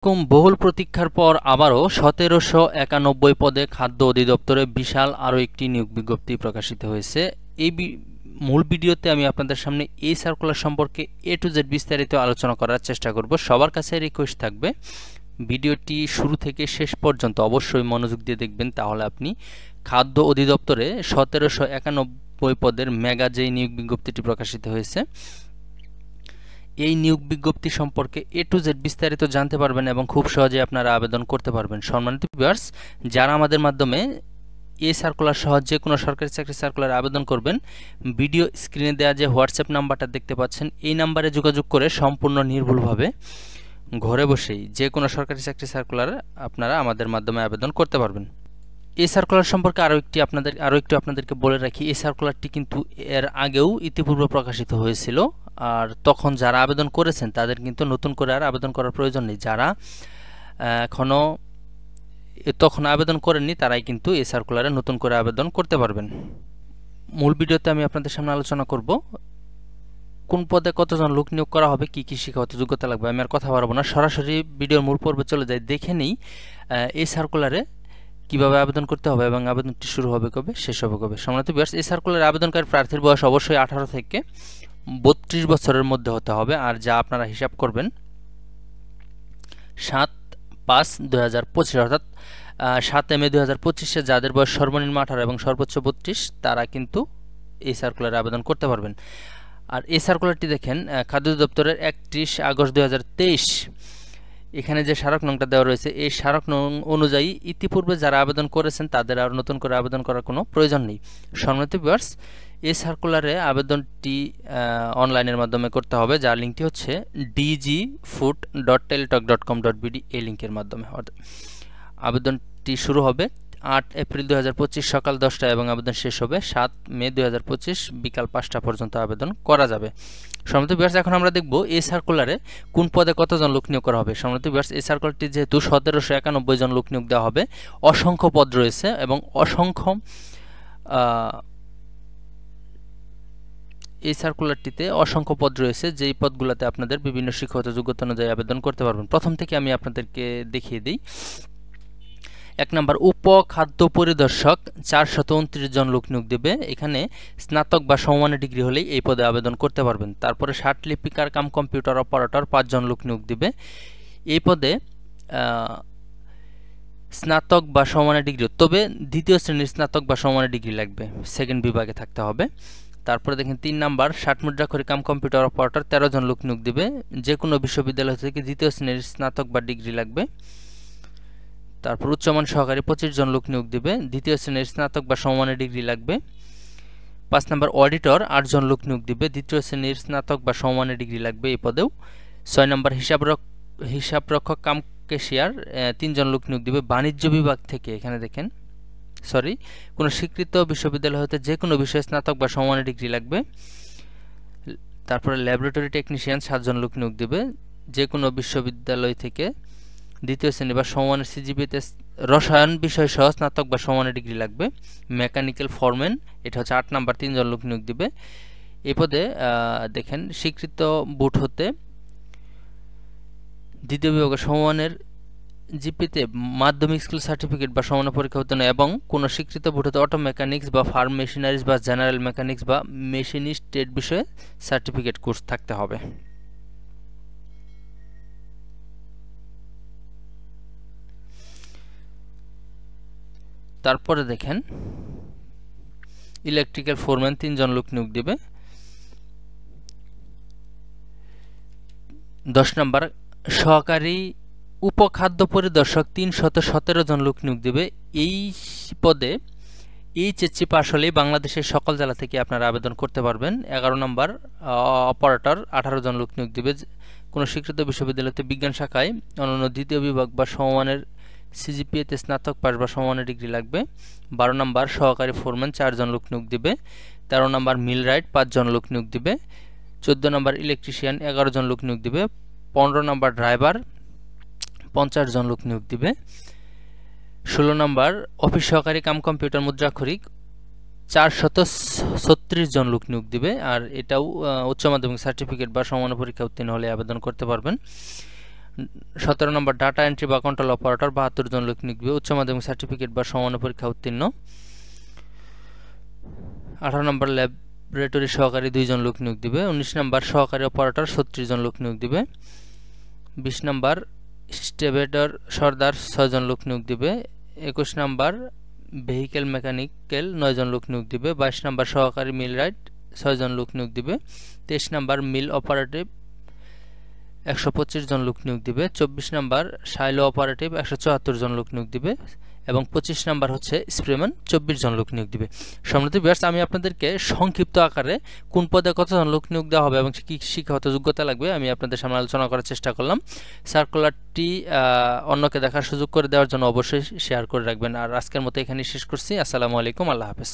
বহুল প্রতীক্ষার পর আবারও ১৭৯১ পদে খাদ্য অধিদপ্তরে বিশাল আরও একটি নিয়োগ বিজ্ঞপ্তি প্রকাশিত হয়েছে। এই মূল ভিডিওতে আমি আপনাদের সামনে এই সার্কুলার সম্পর্কে A to Z বিস্তারিত আলোচনা করার চেষ্টা করব। সবার কাছে রিকোয়েস্ট থাকবে ভিডিওটি শুরু থেকে শেষ পর্যন্ত অবশ্যই মনোযোগ দিয়ে দেখবেন, তাহলে আপনি খাদ্য অধিদপ্তরে ১৭৯১ পদের মেগা যে নিয়োগ বিজ্ঞপ্তিটি প্রকাশিত হয়েছে এই নিয়োগ বিজ্ঞপ্তি সম্পর্কে A to Z বিস্তারিত জানতে পারবেন এবং খুব সহজে আপনারা আবেদন করতে পারবেন। সম্মানিত ভিউয়ার্স, যারা আমাদের মাধ্যমে এই সার্কুলার সহ যে কোনো সরকারি চাকরি সার্কুলার আবেদন করবেন, ভিডিও স্ক্রিনে দেওয়া যে হোয়াটসঅ্যাপ নাম্বারটা দেখতে পাচ্ছেন এই নাম্বারে যোগাযোগ করে সম্পূর্ণ নির্ভুলভাবে ঘরে বসেই যে কোনো সরকারি চাকরি সার্কুলার আপনারা আমাদের মাধ্যমে আবেদন করতে পারবেন। এই সার্কুলার সম্পর্কে আরও একটু আপনাদেরকে বলে রাখি, এই সার্কুলারটি কিন্তু এর আগেও ইতিপূর্বে প্রকাশিত হয়েছিল, আর তখন যারা আবেদন করেছেন তাদের কিন্তু নতুন করে আর আবেদন করার প্রয়োজন নেই। যারা তখন আবেদন করেননি তারাই কিন্তু এই সার্কুলারে নতুন করে আবেদন করতে পারবেন। মূল ভিডিওতে আমি আপনাদের সামনে আলোচনা করব কোন পদে কতজন লোক নিয়োগ করা হবে, কি কি শিক্ষাগত যোগ্যতা লাগবে। আমি আর কথা বাড়াবো না, সরাসরি ভিডিওর মূল পর্বে চলে যাই, দেখে নিই এই সার্কুলারে কিভাবে আবেদন করতে হবে এবং আবেদনটি শুরু হবে কবে, শেষ হবে কবে। সম্মানিত ভিউয়ার্স, এই সার্কুলারে আবেদনকারী প্রার্থীর বয়স অবশ্যই 18 থেকে 32 বছরের মধ্যে হতে হবে। আর যা আপনারা হিসাব করবেন 7/5/2025 অর্থাৎ 7 মে 2025-এ যাদের বয়স সর্বনিম্ন 18 এবং সর্বোচ্চ 32 তারা কিন্তু এই সার্কুলারে আবেদন করতে পারবেন। আর এই সার্কুলারটি দেখেন খাদ্য দপ্তরের 31 আগস্ট 2023 এখানে যে স্মারক নংটা দেওয়া রয়েছে এই স্মারক নং অনুযায়ী ইতিপূর্বে যারা আবেদন করেছেন তাদের আর নতুন করে আবেদন করার কোনো প্রয়োজন নেই। সম্মানিত ভিউয়ার্স, এই সার্কুলারে আবেদনটি অনলাইনের মাধ্যমে করতে হবে, যার লিঙ্কটি হচ্ছে dgfood.teletalk.com.bd এই লিঙ্কের মাধ্যমে। আবেদনটি শুরু হবে 8 এপ্রিল 2025 সকাল 10টায় এবং আবেদন শেষ হবে 7 মে 2025 বিকাল 5টা পর্যন্ত আবেদন করা যাবে। সম্মানিত ভিউয়ার্স, এখন আমরা দেখব এই সার্কুলারে কোন পদে কতজন লোক নিয়োগ করা হবে। সম্মানিত ভিউয়ার্স, এই সার্কুলারটি যেহেতু 1791 জন লোক নিয়োগ দেওয়া হবে, অসংখ্য পদ রয়েছে এবং এই সার্কুলারটিতে অসংখ্য পদ রয়েছে, যেই পদগুলোতে আপনাদের বিভিন্ন শিক্ষাগত যোগ্যতা অনুযায়ী আবেদন করতে পারবেন। প্রথম থেকে আমি আপনাদেরকে দেখিয়ে দিই। 1 নম্বর উপখাদ্য পরিদর্শক 429 জন লোক নিয়োগ দেবে। এখানে স্নাতক বা সমমানের ডিগ্রি হলেই এই পদে আবেদন করতে পারবেন। তারপরে লিপিকার কাম কম্পিউটার অপারেটর 5 জন লোক নিয়োগ দেবে। এই পদে স্নাতক বা সমমানের ডিগ্রি, তবে দ্বিতীয় শ্রেণীর স্নাতক বা সমমানের ডিগ্রি লাগবে, সেকেন্ড বিভাগে থাকতে হবে। তারপরে দেখেন 3 নাম্বার মুদ্রাক্ষরী কাম কম্পিউটার অপারেটর 13 জন লোক নিয়োগ দেবে। যে কোনো বিশ্ববিদ্যালয় থেকে দ্বিতীয় শ্রেণীর স্নাতক বা ডিগ্রি লাগবে। তারপর উচ্চমান সহকারী 25 জন লোক নিয়োগ দেবে, দ্বিতীয় শ্রেণীর স্নাতক বা সমমানের ডিগ্রি লাগবে। 5 নম্বর অডিটর 8 জন লোক নিয়োগ দেবে, দ্বিতীয় শ্রেণীর স্নাতক বা সমমানের ডিগ্রি লাগবে এই পদেও। 6 নম্বর হিসাবরক্ষক কাম ক্যাশিয়ার 3 জন লোক নিয়োগ দেবে বাণিজ্য বিভাগ থেকে। এখানে দেখেন কোনো স্বীকৃত বিশ্ববিদ্যালয় হতে যে কোনো বিষয়ে স্নাতক বা সমমানের ডিগ্রি লাগবে। তারপরে ল্যাবরেটরি টেকনিশিয়ান 7 জন লোক নিয়োগ দেবে, যে কোনো বিশ্ববিদ্যালয় থেকে দ্বিতীয় শ্রেণী বা সমমানের সিজিপিতে রসায়ন বিষয় সহ স্নাতক বা সমমানের ডিগ্রি লাগবে। মেকানিক্যাল ফরম্যান এটা হচ্ছে 8 নাম্বার 3 জন লোক নিয়োগ দিবে। এই পদে দেখেন স্বীকৃত বোর্ড হতে দ্বিতীয় বিভাগে সমমানের জিপিতে মাধ্যমিক স্কুল সার্টিফিকেট বা সমমানের পরীক্ষা উত্তীর্ণ এবং কোনো স্বীকৃত বোর্ড হতে অটো মেকানিক্স বা ফার্ম মেশিনারিজ বা জেনারেল মেকানিক্স বা মেশিনিস্ট ট্রেড বিষয়ে সার্টিফিকেট কোর্স থাকতে হবে। তারপরে দেখেন ইলেকট্রিক্যাল ফোরম্যান 3 জন লোক নিয়োগ দেবে। 10 নম্বর সহকারী উপখাদ্য পরিদর্শক 317 জন লোক নিয়োগ দেবে। এই পদে HSC পাস হলেই বাংলাদেশের সকল জেলা থেকে আপনারা আবেদন করতে পারবেন। 11 নম্বর অপারেটর 18 জন লোক নিয়োগ দেবে, কোনো স্বীকৃত বিশ্ববিদ্যালয়তে বিজ্ঞান শাখায় অনন্য দ্বিতীয় বিভাগ বা সমমানের সিজিপিএতে স্নাতক পাস বা সমমানের ডিগ্রি লাগবে। 12 নম্বর সহকারী ফোরম্যান 4 জন লোক নিয়োগ দেবে। 13 নম্বর মিলরাইট 5 জন লোক নিয়োগ দেবে। 14 নম্বর ইলেকট্রিশিয়ান 11 জন লোক নিয়োগ দেবে। 15 নম্বর ড্রাইভার 50 জন লোক নিয়োগ দেবে। 16 নম্বর অফিস সহকারী কাম কম্পিউটার মুদ্রাক্ষরিক 436 জন লোক নিয়োগ দিবে। আর এটাও উচ্চ মাধ্যমিক সার্টিফিকেট বা সমমানের পরীক্ষা উত্তীর্ণ হলে আবেদন করতে পারবেন। 17 নম্বর ডাটা এন্ট্রি বা কন্ট্রোল অপারেটর 72 জন লোক নিয়োগ দিবে, উচ্চ মাধ্যমিক সার্টিফিকেট বা সমান পরীক্ষা উত্তীর্ণ। 18 নম্বর ল্যাবরেটরি সহকারী 2 জন লোক নিয়োগ দিবে। 19 নম্বর সহকারী অপারেটর 36 জন লোক নিয়োগ দিবে। 20 নম্বর স্টেভেটর সর্দার 6 জন লোক নিয়োগ দিবে। 21 নম্বর ভেহিকেল মেকানিক্যাল 9 জন লোক নিয়োগ দিবে। 22 নম্বর সহকারী মিলরাইট 6 জন লোক নিয়োগ দিবে। 23 নম্বর মিল অপারেটিভ 125 জন লোক নিয়োগ দিবে। 24 নম্বর সাইলো অপারেটিভ 174 জন লোক নিয়োগ দিবে এবং 25 নম্বর হচ্ছে স্প্রেম্যান 24 জন লোক নিয়োগ দিবে। সম্মানিত ভিউয়ার্স, আমি আপনাদেরকে সংক্ষিপ্ত আকারে কোন পদে কতজন লোক নিয়োগ দেওয়া হবে এবং কি শিক্ষাগত যোগ্যতা লাগবে আমি আপনাদের সামনে আলোচনা করার চেষ্টা করলাম। সার্কুলারটি অন্যকে দেখার সুযোগ করে দেওয়ার জন্য অবশ্যই শেয়ার করে রাখবেন। আর আজকের মতো এখানেই শেষ করছি। আসসালামু আলাইকুম, আল্লাহ হাফেজ।